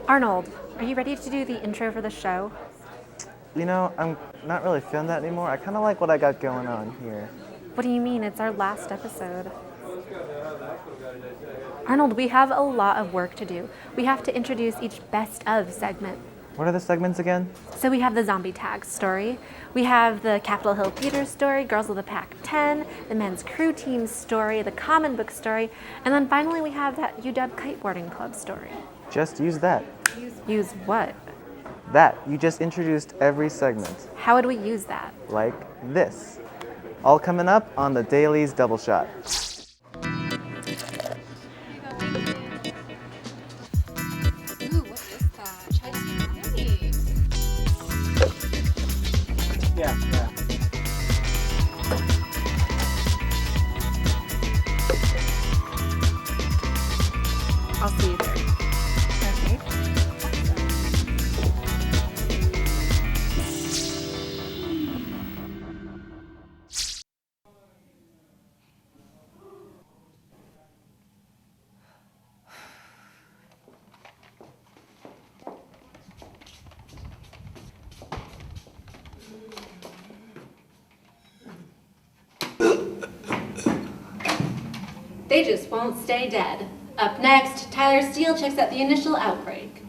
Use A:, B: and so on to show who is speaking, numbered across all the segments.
A: Arnold, are you ready to do the intro for the show?
B: You know, I'm not really feeling that anymore. I kind of like what I got going on here.
A: What do you mean? It's our last episode. Arnold, we have a lot of work to do. We have to introduce each best of segment.
B: What are the segments again?
A: So we have the zombie tag story, we have the Capitol Hill Theater story, Girls of the Pack 10, the men's crew team story, the common book story, and then finally we have that UW Kite Boarding Club story.
B: Just use that.
A: Use what?
B: That. You just introduced every segment.
A: How would we use that?
B: Like this. All coming up on the Daily's Double Shot. Yeah.
A: I'll see you there. Okay. They just won't stay dead. Up next, Tyler Steele checks out the initial outbreak.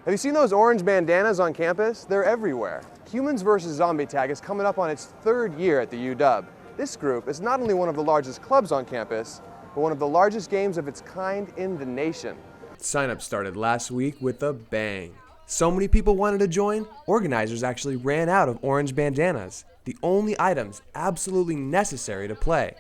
C: Have you seen those orange bandanas on campus? They're everywhere. Humans vs. Zombie Tag is coming up on its third year at the UW. This group is not only one of the largest clubs on campus, but one of the largest games of its kind in the nation.
D: Sign-up started last week with a bang. So many people wanted to join, organizers actually ran out of orange bandanas, the only items absolutely necessary to play.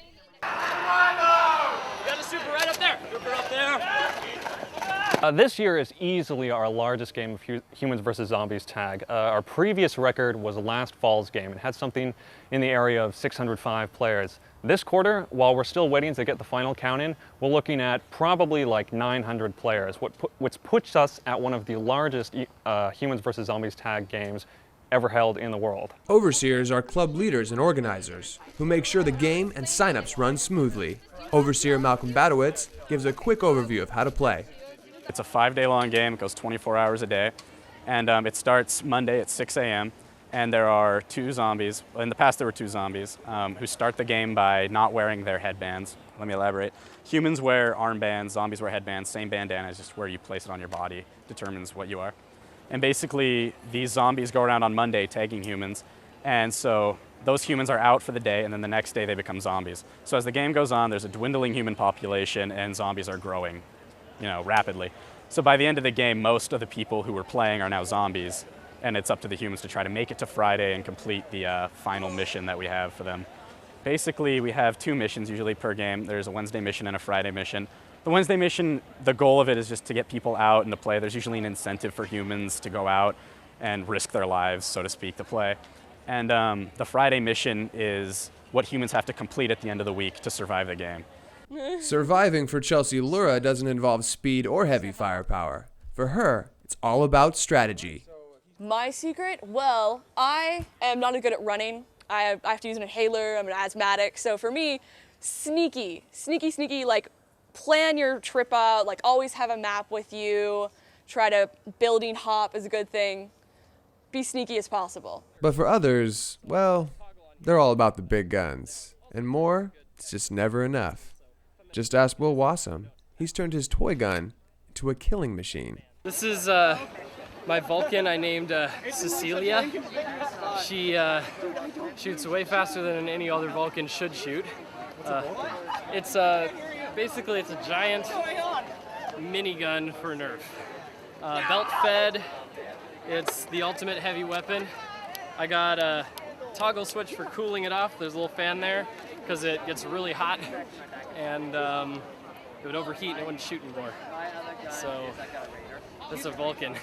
E: This year is easily our largest game of Humans vs. Zombies tag. Our previous record was last fall's game. It had something in the area of 605 players. This quarter, while we're still waiting to get the final count in, we're looking at probably like 900 players, which puts us at one of the largest Humans vs. Zombies tag games ever held in the world.
D: Overseers are club leaders and organizers who make sure the game and signups run smoothly. Overseer Malcolm Badowitz gives a quick overview of how to play.
F: It's a 5-day-long game. It goes 24 hours a day. And it starts Monday at 6 a.m. And there are two zombies. In the past, there were two zombies who start the game by not wearing their headbands. Let me elaborate. Humans wear armbands, zombies wear headbands, same bandana, just where you place it on your body determines what you are. And basically, these zombies go around on Monday tagging humans. And so those humans are out for the day, and then the next day they become zombies. So as the game goes on, there's a dwindling human population, and zombies are growing, rapidly. So by the end of the game, most of the people who were playing are now zombies, and it's up to the humans to try to make it to Friday and complete the final mission that we have for them. Basically, we have two missions usually per game. There's a Wednesday mission and a Friday mission. The Wednesday mission, the goal of it is just to get people out and to play. There's usually an incentive for humans to go out and risk their lives, so to speak, to play. And the Friday mission is what humans have to complete at the end of the week to survive the game.
D: Surviving for Chelsea Lura doesn't involve speed or heavy firepower. For her, it's all about strategy.
G: My secret? Well, I am not as good at running. I have to use an inhaler, I'm an asthmatic. So for me, sneaky, like plan your trip out, like always have a map with you, try to building hop is a good thing. Be sneaky as possible.
D: But for others, well, they're all about the big guns. And more, it's just never enough. Just ask Will Wassam. He's turned his toy gun into a killing machine.
H: This is my Vulcan I named Cecilia. She shoots way faster than any other Vulcan should shoot. It's basically it's a giant minigun for Nerf. Belt fed. It's the ultimate heavy weapon. I got a toggle switch for cooling it off. There's a little fan there because it gets really hot and it would overheat and it wouldn't shoot anymore. So that's a Vulcan.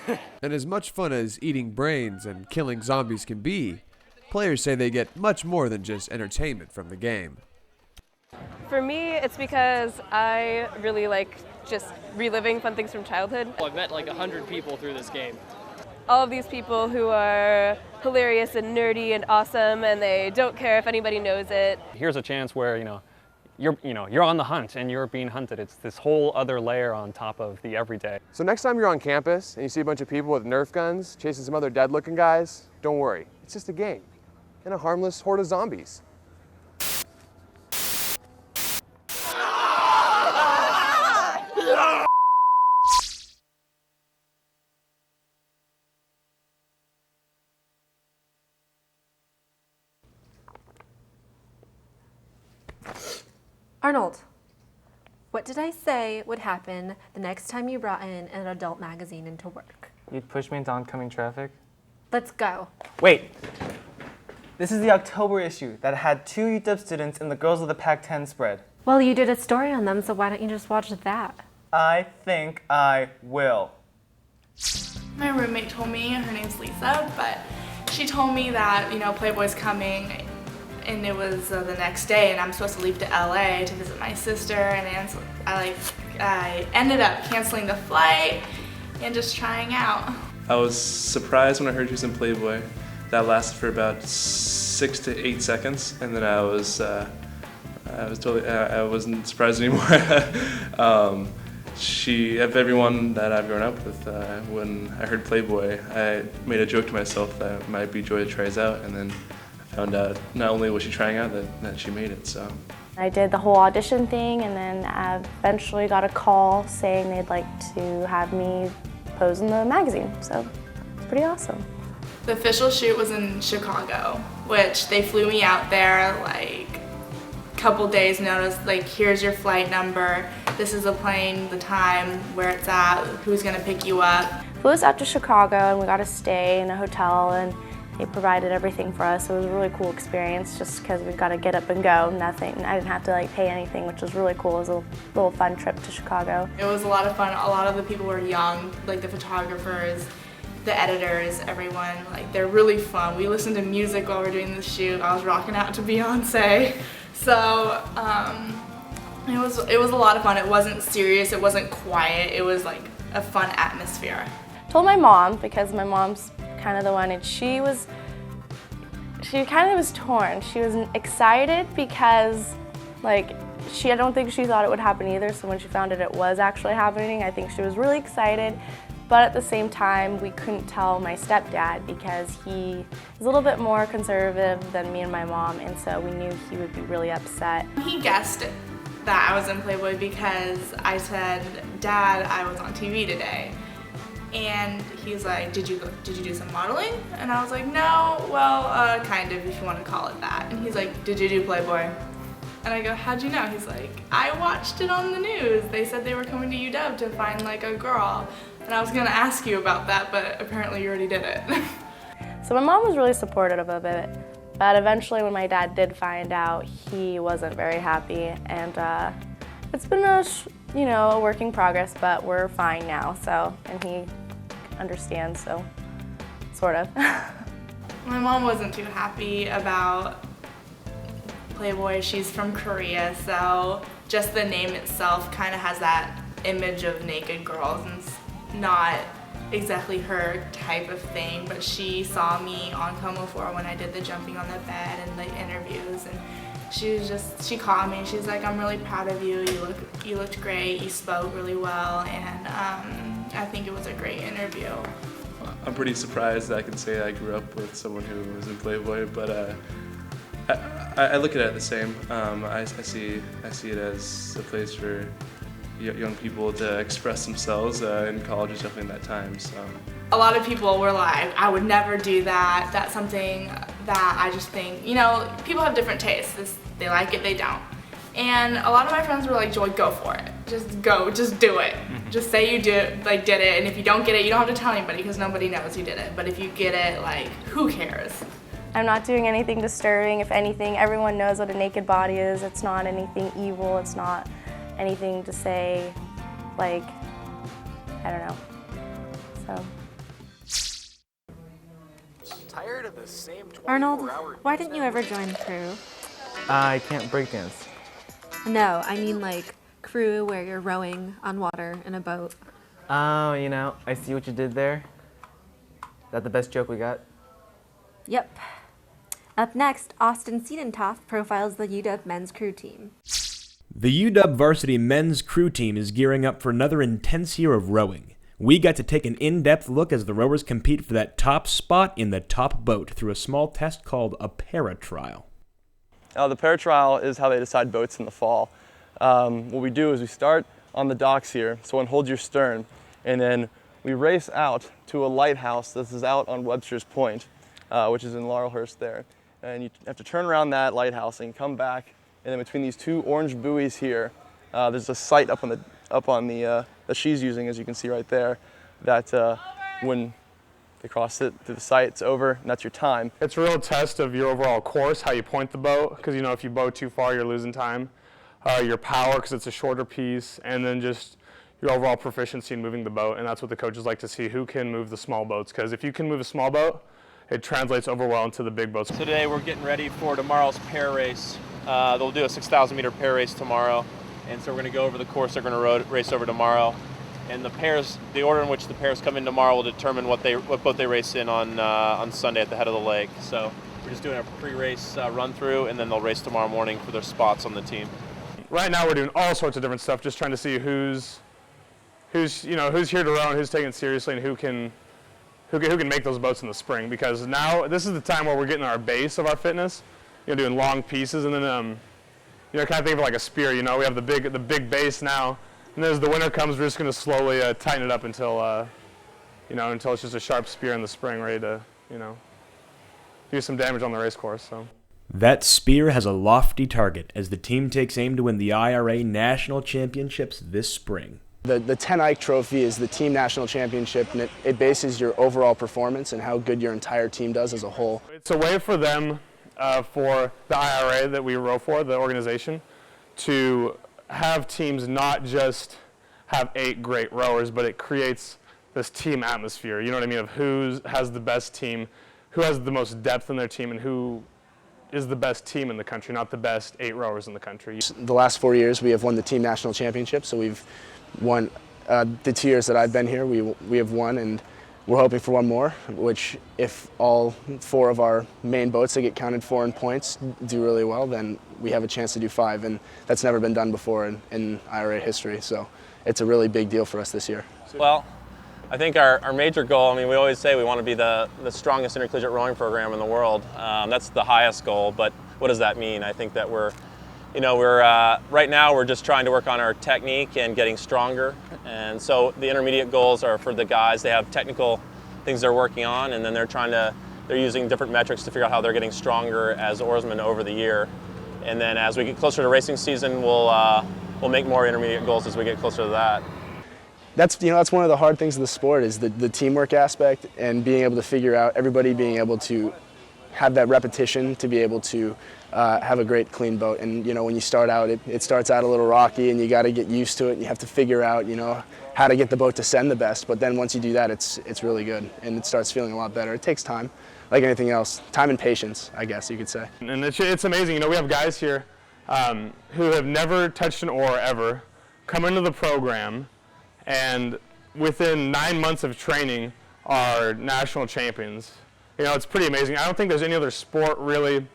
D: And as much fun as eating brains and killing zombies can be, players say they get much more than just entertainment from the game.
I: For me, it's because I really like just reliving fun things from childhood.
H: I've met like 100 people through this game.
I: All of these people who are hilarious and nerdy and awesome, and they don't care if anybody knows it.
E: Here's a chance where, you're on the hunt and you're being hunted. It's this whole other layer on top of the everyday.
C: So next time you're on campus and you see a bunch of people with Nerf guns chasing some other dead-looking guys, don't worry. It's just a game and a harmless horde of zombies.
A: Arnold, what did I say would happen the next time you brought in an adult magazine into work?
B: You'd push me into oncoming traffic?
A: Let's go.
B: Wait! This is the October issue that had 2 UW students in the Girls of the Pac-10 spread.
A: Well, you did a story on them, so why don't you just watch that?
B: I think I will.
J: My roommate told me, her name's Lisa, but she told me that, Playboy's coming, and it was the next day, and I'm supposed to leave to LA to visit my sister, and I ended up canceling the flight and just trying out.
K: I was surprised when I heard she was in Playboy. That lasted for about 6 to 8 seconds, and then I wasn't surprised anymore. Of everyone that I've grown up with, when I heard Playboy, I made a joke to myself that it might be Joy that tries out, and then I found out not only was she trying out, that she made it. So
L: I did the whole audition thing, and then I eventually got a call saying they'd like to have me pose in the magazine, so it's pretty awesome.
J: The official shoot was in Chicago, which they flew me out there like a couple days notice, like here's your flight number, this is the plane, the time, where it's at, who's gonna pick you up.
L: Flew us out to Chicago, and we got to stay in a hotel, and they provided everything for us. It was a really cool experience just because we got to get up and go, nothing. I didn't have to pay anything, which was really cool. It was a little fun trip to Chicago.
J: It was a lot of fun. A lot of the people were young, like the photographers, the editors, everyone. They're really fun. We listened to music while we were doing the shoot. I was rocking out to Beyonce. So it was a lot of fun. It wasn't serious, it wasn't quiet. It was like a fun atmosphere.
L: Told my mom, because my mom's kind of the one, and she kind of was torn. She was excited because I don't think she thought it would happen either, so when she found it was actually happening, I think she was really excited. But at the same time, we couldn't tell my stepdad because he is a little bit more conservative than me and my mom, and so we knew he would be really upset.
J: He guessed that I was in Playboy because I said, "Dad, I was on TV today." And he's like, did you do some modeling? And I was like, no, well, kind of, if you want to call it that. And he's like, did you do Playboy? And I go, how'd you know? He's like, I watched it on the news. They said they were coming to UW to find a girl. And I was gonna ask you about that, but apparently you already did it.
L: So my mom was really supportive of it, but eventually when my dad did find out, he wasn't very happy. And it's been a work in progress, but we're fine now, so, and he understands, so, sort of.
J: My mom wasn't too happy about Playboy. She's from Korea, so just the name itself kind of has that image of naked girls, and it's not exactly her type of thing, but she saw me on Como 4 when I did the jumping on the bed and the interviews, and she called me and she's like, I'm really proud of you. You looked great. You spoke really well, and I think it was a great interview.
K: I'm pretty surprised that I can say I grew up with someone who was in Playboy, but I look at it the same. I see it as a place for young people to express themselves. In college, especially in that time. So
J: a lot of people were like, I would never do that. That's something that I just think, people have different tastes. They like it, they don't. And a lot of my friends were like, Joy, go for it. Just go, just do it. Just say you did it, and if you don't get it, you don't have to tell anybody because nobody knows you did it. But if you get it, who cares?
L: I'm not doing anything disturbing. If anything, everyone knows what a naked body is. It's not anything evil. It's not anything to say, I don't know. So.
M: Tired of the same
A: Arnold, why didn't you ever join crew?
B: I can't breakdance.
A: No, I mean crew where you're rowing on water in a boat.
B: Oh, I see what you did there. Is that the best joke we got?
A: Yep. Up next, Austin Siedentoff profiles the UW men's crew team.
N: The UW varsity men's crew team is gearing up for another intense year of rowing. We got to take an in-depth look as the rowers compete for that top spot in the top boat through a small test called a para-trial.
O: The para-trial is how they decide boats in the fall. What we do is we start on the docks here, so one holds your stern, and then we race out to a lighthouse. This is out on Webster's Point, which is in Laurelhurst there. And you have to turn around that lighthouse and come back, and then between these two orange buoys here, there's a sight up on the that she's using, as you can see right there, that when they cross it through the sight, it's over, and that's your time.
P: It's a real test of your overall course, how you point the boat, because if you boat too far, you're losing time. Your power, because it's a shorter piece, and then just your overall proficiency in moving the boat, and that's what the coaches like to see, who can move the small boats, because if you can move a small boat, it translates over well into the big boats.
Q: So today we're getting ready for tomorrow's pair race. They'll do a 6,000 meter pair race tomorrow, and so we're going to go over the course they're going to race over tomorrow. And the order in which the pairs come in tomorrow will determine what boat they race in on Sunday at the head of the lake. So we're just doing a pre-race run through, and then they'll race tomorrow morning for their spots on the team.
P: Right now we're doing all sorts of different stuff, just trying to see who's here to row and who's taking it seriously, and who can make those boats in the spring. Because now this is the time where we're getting our base of our fitness, doing long pieces, and then kind of think of it like a spear. We have the big base now. And as the winter comes, we're just going to slowly tighten it up until it's just a sharp spear in the spring, ready to, do some damage on the race course. So.
N: That spear has a lofty target as the team takes aim to win the IRA National Championships this spring.
R: The 10 Ike Trophy is the team national championship, and it bases your overall performance and how good your entire team does as a whole.
P: It's a way for them, for the IRA that we row for, the organization, to have teams not just have 8 great rowers, but it creates this team atmosphere, you know what I mean, of who has the best team, who has the most depth in their team, and who is the best team in the country, not the best 8 rowers in the country.
R: The last 4 years we have won the team national championship, so we've won the 2 years that I've been here, we have won, and we're hoping for one more, which if all 4 of our main boats that get counted for in points do really well, then we have a chance to do 5, and that's never been done before in IRA history, so it's a really big deal for us this year.
Q: Well, I think our major goal, we always say we want to be the strongest intercollegiate rowing program in the world. That's the highest goal, but what does that mean? I think that we're right now we're just trying to work on our technique and getting stronger. And so the intermediate goals are for the guys. They have technical things they're working on, and then they're using different metrics to figure out how they're getting stronger as oarsmen over the year. And then as we get closer to racing season, we'll make more intermediate goals as we get closer to that.
R: That's one of the hard things of the sport is the teamwork aspect, and being able to figure out, everybody being able to have that repetition to be able to have a great clean boat. And when you start out, it starts out a little rocky, and you got to get used to it, and you have to figure out how to get the boat to send the best. But then once you do that, it's really good, and it starts feeling a lot better. It takes time, like anything else, time and patience, I guess you could say.
P: And it's amazing. We have guys here who have never touched an oar ever, come into the program, and within 9 months of training are national champions. It's pretty amazing. I don't think there's any other sport really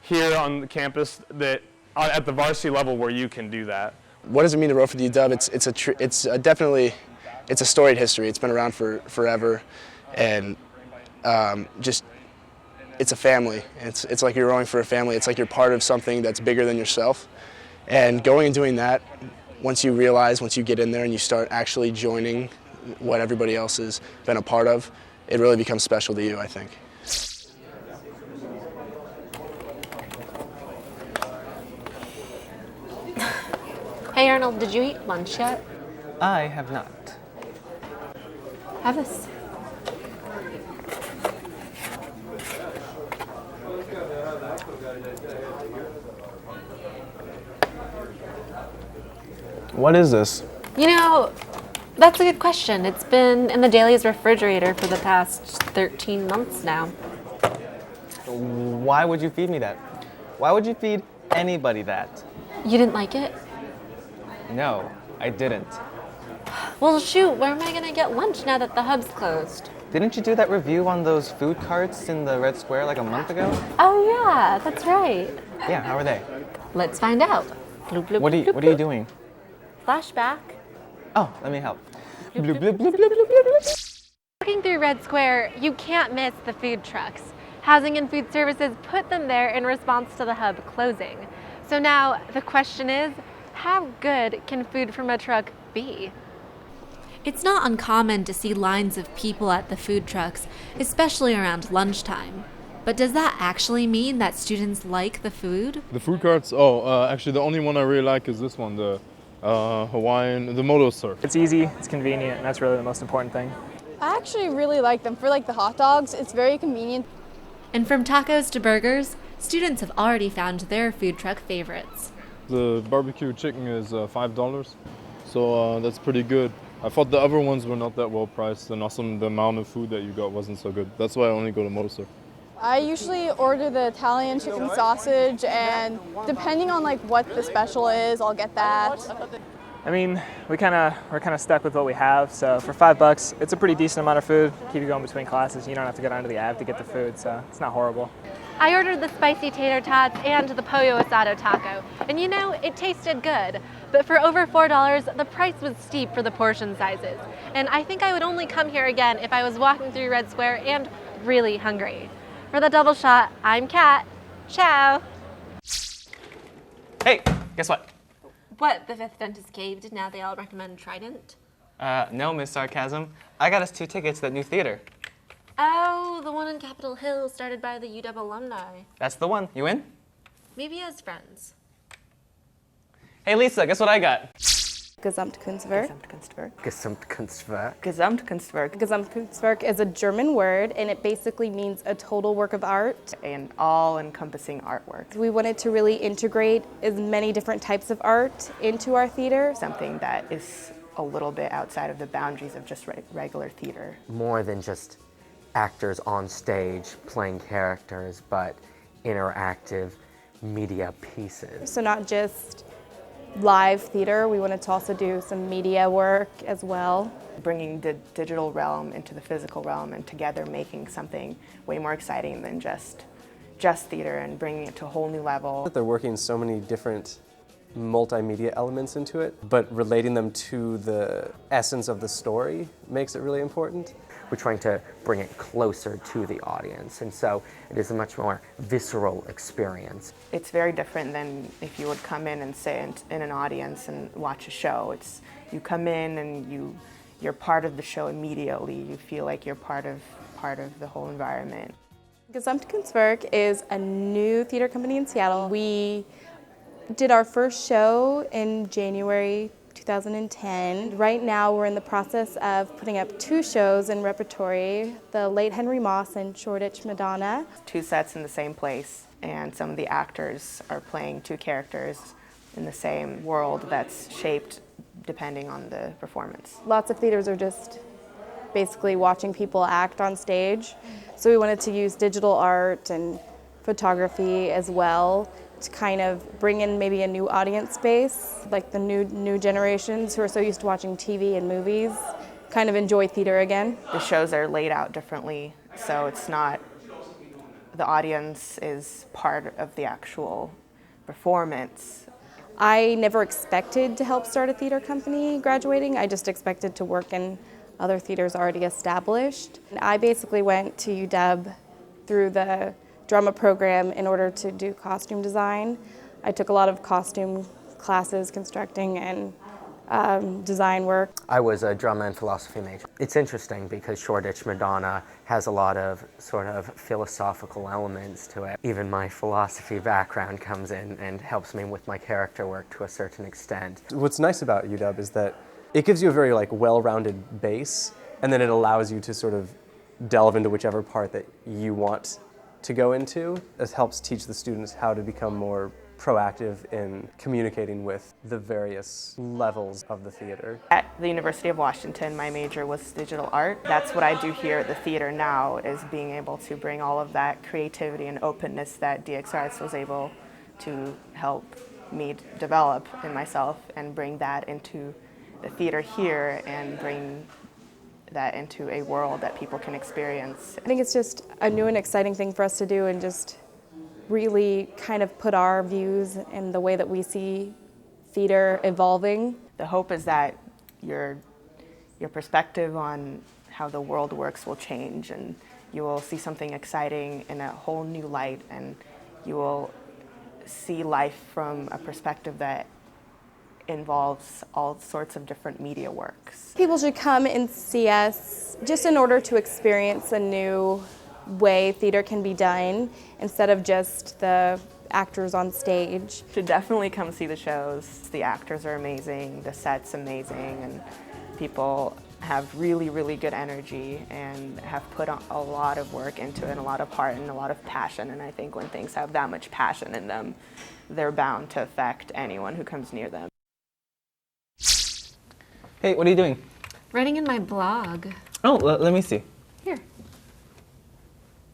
P: here on the campus that at the varsity level where you can do that.
R: What does it mean to row for the UW? Definitely a storied history. It's been around for forever, and it's a family. It's like you're rowing for a family. It's like you're part of something that's bigger than yourself. And going and doing that, once you get in there and you start actually joining what everybody else has been a part of, it really becomes special to you, I think.
A: Hey Arnold, did you eat lunch yet?
B: I have not.
A: Have this.
B: What is this?
A: That's a good question. It's been in the Daily's refrigerator for the past 13 months now.
B: Why would you feed me that? Why would you feed anybody that?
A: You didn't like it?
B: No, I didn't.
A: Well, shoot, where am I gonna get lunch now that the hub's closed?
B: Didn't you do that review on those food carts in the Red Square like a month ago?
A: Oh yeah, that's right.
B: Yeah, how are they?
A: Let's find out. Bloop, bloop,
B: What are you,
A: bloop,
B: what are you
A: bloop.
B: doing?
A: Flashback.
B: Oh, let me help.
A: Walking through Red Square, you can't miss the food trucks. Housing and Food Services put them there in response to the hub closing. So now the question is, how good can food from a truck be? It's not uncommon to see lines of people at the food trucks, especially around lunchtime. But does that actually mean that students like the food?
S: The food carts, actually the only one I really like is this one, the Hawaiian, the moto surf.
T: It's easy, it's convenient, and that's really the most important thing.
U: I actually really like them. For like the hot dogs, it's very convenient.
A: And from tacos to burgers, students have already found their food truck favorites.
S: The barbecue chicken is $5, so that's pretty good. I thought the other ones were not that well priced, and also the amount of food that you got wasn't so good. That's why I only go to moto surf.
U: I usually order the Italian chicken sausage, and depending on like what the special is, I'll get that.
T: I mean, we're kind of stuck with what we have, so for $5, it's a pretty decent amount of food. Keep you going between classes. You don't have to go down to the Ave to get the food, so it's not horrible.
A: I ordered the spicy tater tots and the pollo asado taco, and you know, it tasted good. But for over $4, the price was steep for the portion sizes. And I think I would only come here again if I was walking through Red Square and really hungry. For the double shot, I'm Kat. Ciao.
B: Hey, guess what?
A: What, the fifth dentist caved, now they all recommend Trident?
B: No, Miss Sarcasm. I got us 2 tickets to that new theater.
A: Oh, the one on Capitol Hill started by the UW alumni.
B: That's the one. You in?
A: Maybe as friends.
B: Hey, Lisa, guess what I got?
L: Gesamtkunstwerk.
V: Gesamtkunstwerk.
L: Gesamtkunstwerk. Gesamtkunstwerk is a German word, and it basically means a total work of art.
W: An all-encompassing artwork.
L: We wanted to really integrate as many different types of art into our theater.
W: Something that is a little bit outside of the boundaries of just regular theater.
V: More than just actors on stage playing characters, but interactive media pieces.
L: So not just live theater, we wanted to also do some media work as well.
W: Bringing the digital realm into the physical realm and together making something way more exciting than just theater and bringing it to a whole new level.
X: They're working so many different multimedia elements into it, but relating them to the essence of the story makes it really important.
V: We're trying to bring it closer to the audience, and so it is a much more visceral experience.
W: It's very different than if you would come in and sit in an audience and watch a show. It's you come in and you're part of the show immediately. You feel like you're part of the whole environment.
L: Gesamtkunstwerk is a new theater company in Seattle. We did our first show in January 2010. Right now we're in the process of putting up 2 shows in repertory, The Late Henry Moss and Shoreditch Madonna.
W: 2 sets in the same place, and some of the actors are playing 2 characters in the same world that's shaped depending on the performance.
L: Lots of theaters are just basically watching people act on stage, so we wanted to use digital art and photography as well to kind of bring in maybe a new audience base, like the new generations who are so used to watching TV and movies, kind of enjoy theater again.
W: The shows are laid out differently, so it's not, the audience is part of the actual performance.
L: I never expected to help start a theater company graduating. I just expected to work in other theaters already established. I basically went to UW through the drama program in order to do costume design. I took a lot of costume classes, constructing and design work.
V: I was a drama and philosophy major. It's interesting because Shoreditch Madonna has a lot of sort of philosophical elements to it. Even my philosophy background comes in and helps me with my character work to a certain extent.
X: What's nice about UW is that it gives you a very well-rounded base, and then it allows you to sort of delve into whichever part that you want to go into. It helps teach the students how to become more proactive in communicating with the various levels of the theater.
W: At the University of Washington, my major was digital art. That's what I do here at the theater now, is being able to bring all of that creativity and openness that DX Arts was able to help me develop in myself and bring that into the theater here and bring that into a world that people can experience.
L: I think it's just a new and exciting thing for us to do, and just really kind of put our views and the way that we see theater evolving.
W: The hope is that your perspective on how the world works will change, and you will see something exciting in a whole new light, and you will see life from a perspective that involves all sorts of different media works.
L: People should come and see us just in order to experience a new way theater can be done instead of just the actors on stage.
W: Should definitely come see the shows. The actors are amazing, the set's amazing, and people have really, really good energy and have put a lot of work into it, and a lot of heart and a lot of passion. And I think when things have that much passion in them, they're bound to affect anyone who comes near them.
B: Hey, what are you doing?
A: Writing in my blog.
B: Oh, let me see.
A: Here.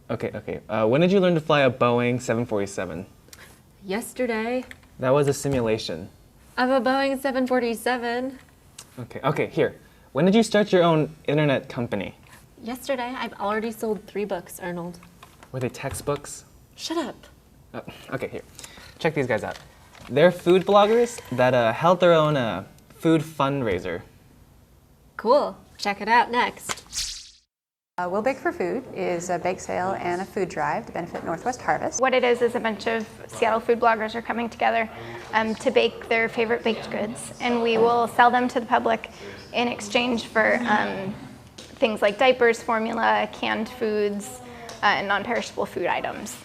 B: Okay. When did you learn to fly a Boeing 747?
A: Yesterday.
B: That was a simulation.
A: Of a Boeing 747.
B: Okay, here. When did you start your own internet company?
A: Yesterday. I've already sold 3 books, Arnold.
B: Were they textbooks?
A: Shut up.
B: Okay, here. Check these guys out. They're food bloggers that held their own food fundraiser.
A: Cool. Check it out next.
D: We'll Bake for Food is a bake sale and a food drive to benefit Northwest Harvest.
F: What it is a bunch of Seattle food bloggers are coming together to bake their favorite baked goods, and we will sell them to the public in exchange for things like diapers, formula, canned foods, and non-perishable food items.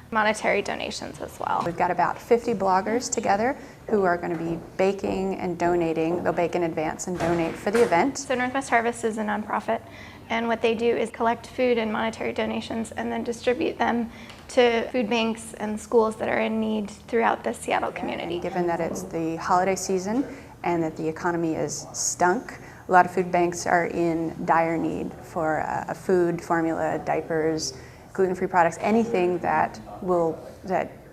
F: Monetary donations as well.
D: We've got about 50 bloggers together who are going to be baking and donating. They'll bake in advance and donate for the event.
F: So Northwest Harvest is a nonprofit, and what they do is collect food and monetary donations and then distribute them to food banks and schools that are in need throughout the Seattle community.
D: Given that it's the holiday season and that the economy is stunk, a lot of food banks are in dire need for food, formula, diapers, gluten-free products, anything that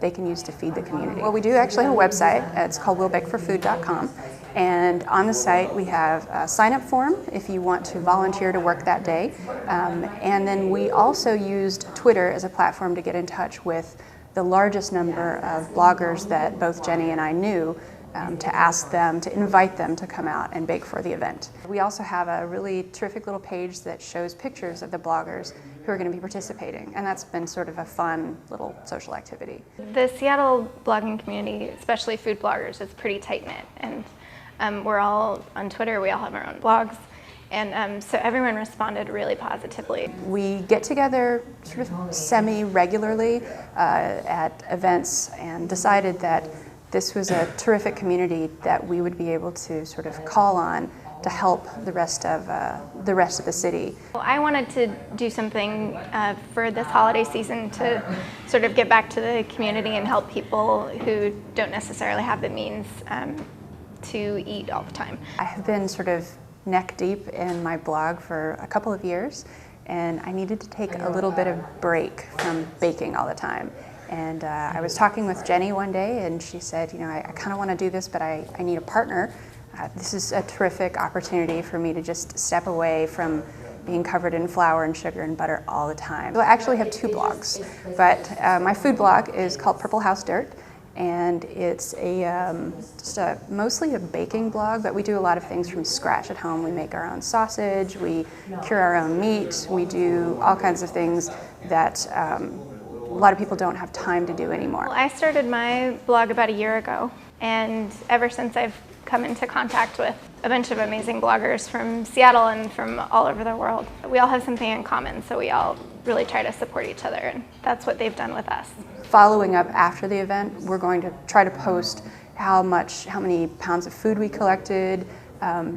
D: they can use to feed the community. Well, we do actually have a website. It's called willbakeforfood.com. And on the site we have a sign-up form if you want to volunteer to work that day. And then we also used Twitter as a platform to get in touch with the largest number of bloggers that both Jenny and I knew, to ask them, to invite them to come out and bake for the event. We also have a really terrific little page that shows pictures of the bloggers who are going to be participating, and that's been sort of a fun little social activity.
F: The Seattle blogging community, especially food bloggers, is pretty tight-knit, and we're all on Twitter, we all have our own blogs, and so everyone responded really positively.
D: We get together sort of semi-regularly at events and decided that this was a terrific community that we would be able to sort of call on to help the rest of the city.
F: Well, I wanted to do something for this holiday season to sort of get back to the community and help people who don't necessarily have the means to eat all the time.
D: I have been sort of neck deep in my blog for a couple of years, and I needed to take a little bit of break from baking all the time. And I was talking with Jenny one day, and she said, you know, I kind of want to do this, but I need a partner. This is a terrific opportunity for me to just step away from being covered in flour and sugar and butter all the time. So I actually have 2 blogs, but my food blog is called Purple House Dirt, and it's mostly a baking blog, but we do a lot of things from scratch at home. We make our own sausage, we cure our own meat, we do all kinds of things that a lot of people don't have time to do anymore.
F: Well, I started my blog about a year ago, and ever since I've come into contact with a bunch of amazing bloggers from Seattle and from all over the world. We all have something in common, so we all really try to support each other, and that's what they've done with us.
D: Following up after the event, we're going to try to post how many pounds of food we collected,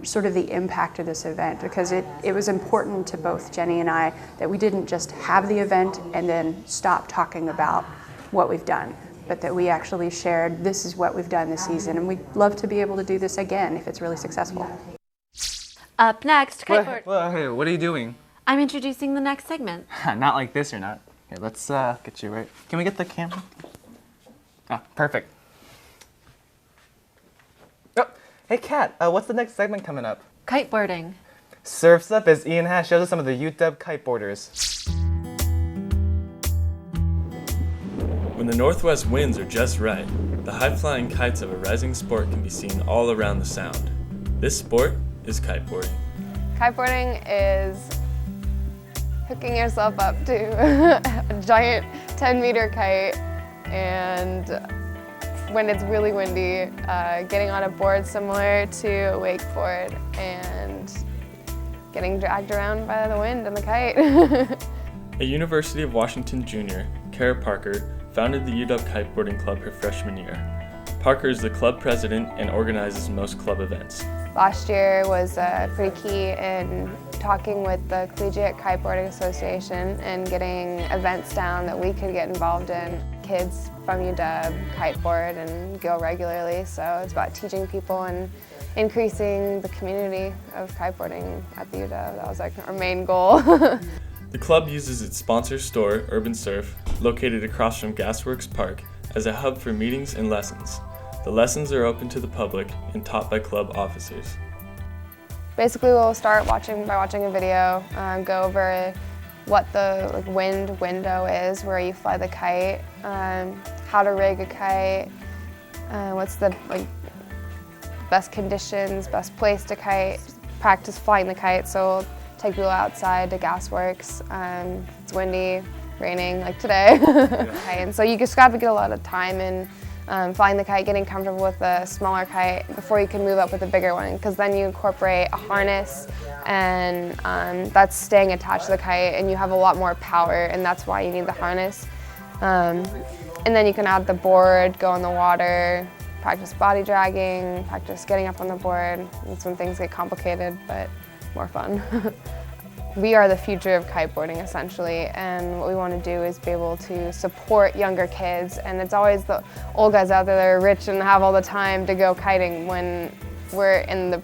D: sort of the impact of this event, because it was important to both Jenny and I that we didn't just have the event and then stop talking about what we've done, but that we actually shared, this is what we've done this season, and we'd love to be able to do this again if it's really successful.
A: Up next, Kite Boarding.
B: Well, hey, what are you doing?
A: I'm introducing the next segment.
B: Not like this, you're not. Here, let's get you right. Can we get the camera? Ah, perfect. Oh, Hey Kat, what's the next segment coming up?
A: Kiteboarding.
B: Surf's Up as Ian Hash shows us some of the UW kiteboarders.
K: When the northwest winds are just right, the high-flying kites of a rising sport can be seen all around the Sound. This sport is kiteboarding.
L: Kiteboarding is hooking yourself up to a giant 10-meter kite, and when it's really windy, getting on a board similar to a wakeboard and getting dragged around by the wind and the kite.
K: A University of Washington junior, Kara Parker, founded the UW Kiteboarding Club her freshman year. Parker is the club president and organizes most club events.
L: Last year was pretty key in talking with the Collegiate Kiteboarding Association and getting events down that we could get involved in. Kids from UW kiteboard and go regularly, so it's about teaching people and increasing the community of kiteboarding at the UW. That was like our main goal.
K: The club uses its sponsor store, Urban Surf, located across from Gasworks Park, as a hub for meetings and lessons. The lessons are open to the public and taught by club officers.
L: Basically, we'll start by watching a video, go over what the wind window is, where you fly the kite, how to rig a kite, what's the best conditions, best place to kite, practice flying the kite. So we'll take people outside to Gasworks. It's windy, raining like today. Okay, and so you just got to get a lot of time in flying the kite, getting comfortable with a smaller kite before you can move up with a bigger one, because then you incorporate a harness, and that's staying attached to the kite, and you have a lot more power, and that's why you need the harness. And then you can add the board, go in the water, practice body dragging, practice getting up on the board. That's when things get complicated, but more fun. We are the future of kiteboarding, essentially, and what we want to do is be able to support younger kids, and it's always the old guys out there that are rich and have all the time to go kiting when we're in the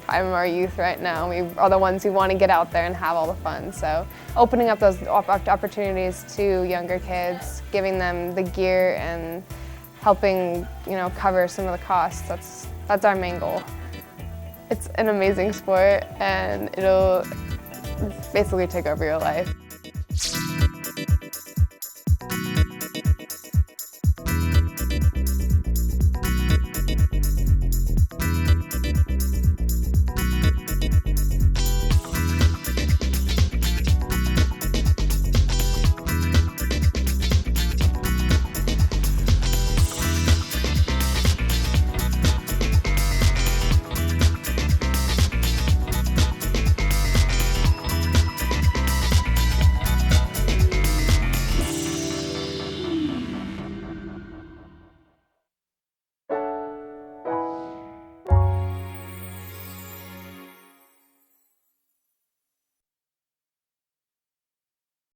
L: prime of our youth right now. We are the ones who want to get out there and have all the fun, so opening up those opportunities to younger kids, giving them the gear and helping, cover some of the costs, that's our main goal. It's an amazing sport, and it'll basically take over your life.